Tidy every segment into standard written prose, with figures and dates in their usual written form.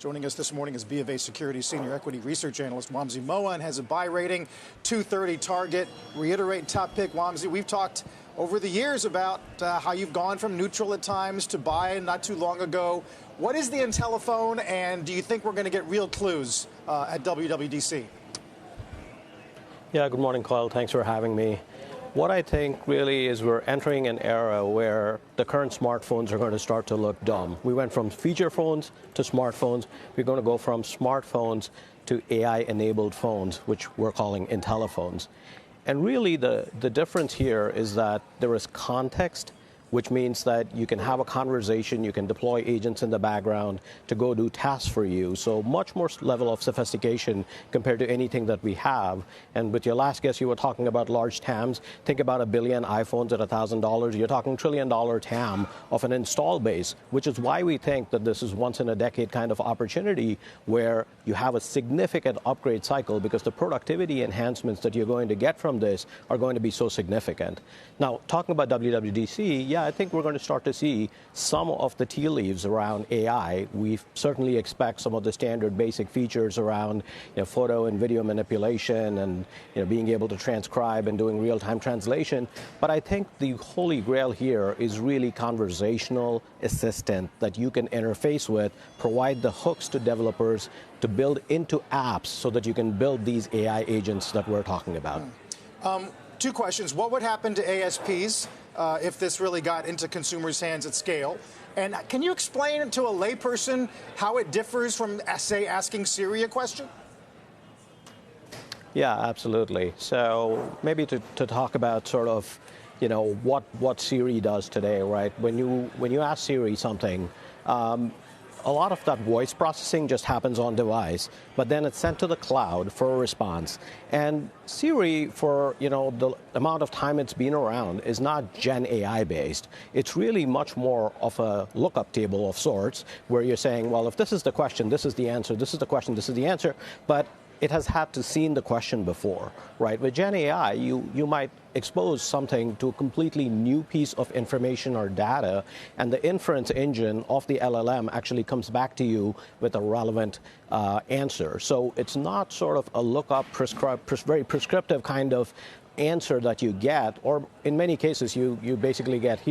Joining us this morning is BofA Securities Senior Equity Research Analyst Wamsi Mohan. Has a buy rating, 230 target. Reiterate top pick, Wamsi. We've talked over the years about how you've gone from neutral at times to buy not too long ago. What is the Intelliphone, and do you think we're going to get real clues at WWDC? Yeah, good morning, Kyle. Thanks for having me. What I think really is we're entering an era where the current smartphones are going to start to look dumb. We went from feature phones to smartphones. We're going to go from smartphones to AI-enabled phones, which we're calling Intelliphones. And really the difference here is that there is context, which means that you can have a conversation, you can deploy agents in the background to go do tasks for you. So much more level of sophistication compared to anything that we have. And with your last guess, you were talking about large TAMs. Think about 1 billion iPhones at $1,000. You're talking $1 trillion TAM of an install base, which is why we think that this is once in a decade kind of opportunity where you have a significant upgrade cycle because the productivity enhancements that you're going to get from this are going to be so significant. Now, talking about WWDC, yeah, I think we're going to start to see some of the tea leaves around AI. We certainly expect some of the standard basic features around photo and video manipulation and being able to transcribe and doing real-time translation. But I think the holy grail here is really conversational assistant that you can interface with, provide the hooks to developers to build into apps so that you can build these AI agents that we're talking about. Two questions. What would happen to ASPs if this really got into consumers' hands at scale? And can you explain to a layperson how it differs from, say, asking Siri a question? Yeah, absolutely. So maybe to talk about sort of, what Siri does today, right? When you ask Siri something, a lot of that voice processing just happens on device, but then it's sent to the cloud for a response. And Siri, for the amount of time it's been around, is not Gen AI based. It's really much more of a lookup table of sorts, where you're saying, well, if this is the question, this is the answer, this is the question, this is the answer. But it has had to seen the question before, right? With Gen AI, you might expose something to a completely new piece of information or data, and the inference engine of the LLM actually comes back to you with a relevant answer. So it's not sort of a lookup, very prescriptive kind of answer that you get, or in many cases you basically get,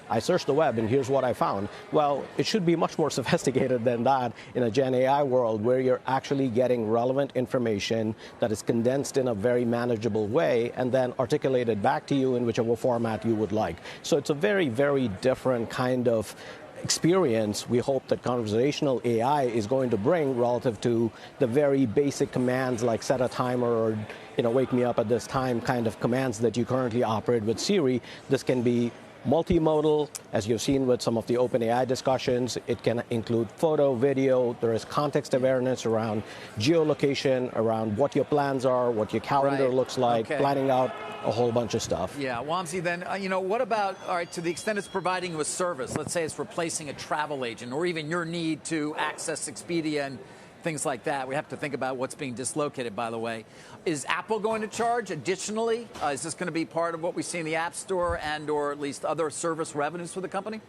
I searched the web and here's what I found. Well, it should be much more sophisticated than that in a Gen AI world where you're actually getting relevant information that is condensed in a very manageable way and then articulated back to you in whichever format you would like. So it's a very, very different kind of experience we hope that conversational AI is going to bring relative to the very basic commands like set a timer or wake me up at this time kind of commands that you currently operate with Siri. This can be multimodal, as you've seen with some of the OpenAI discussions. It can include photo, video. There is context awareness around geolocation, around what your plans are, what your calendar looks like, planning out a whole bunch of stuff. Yeah, Wamsi, then, what about, all right, to the extent it's providing you a service, let's say it's replacing a travel agent or even your need to access Expedia and things like that. We have to think about what's being dislocated, by the way. Is Apple going to charge additionally? Is this going to be part of what we see in the App Store and or at least other service revenues for the company?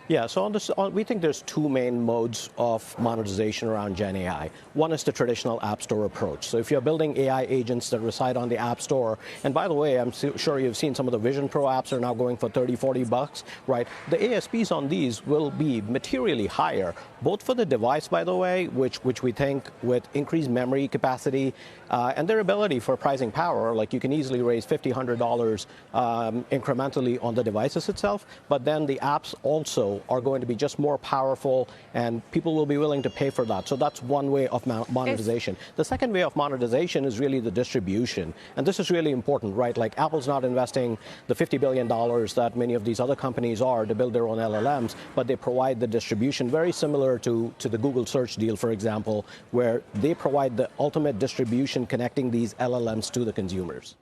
Yeah, so we think there's two main modes of monetization around Gen AI. One is the traditional App Store approach. So if you're building AI agents that reside on the App Store, and by the way, I'm sure you've seen some of the Vision Pro apps are now going for $30, $40, right? The ASPs on these will be materially higher, both for the device, by the way, which we think with increased memory capacity and their ability for pricing power, like you can easily raise $50, $100 incrementally on the devices itself, but then the apps also are going to be just more powerful and people will be willing to pay for that. So that's one way of monetization. The second way of monetization is really the distribution. And this is really important, right? Like Apple's not investing the $50 billion that many of these other companies are to build their own LLMs, but they provide the distribution very similar to the Google search deal, for example, where they provide the ultimate distribution connecting these LLMs to the consumers.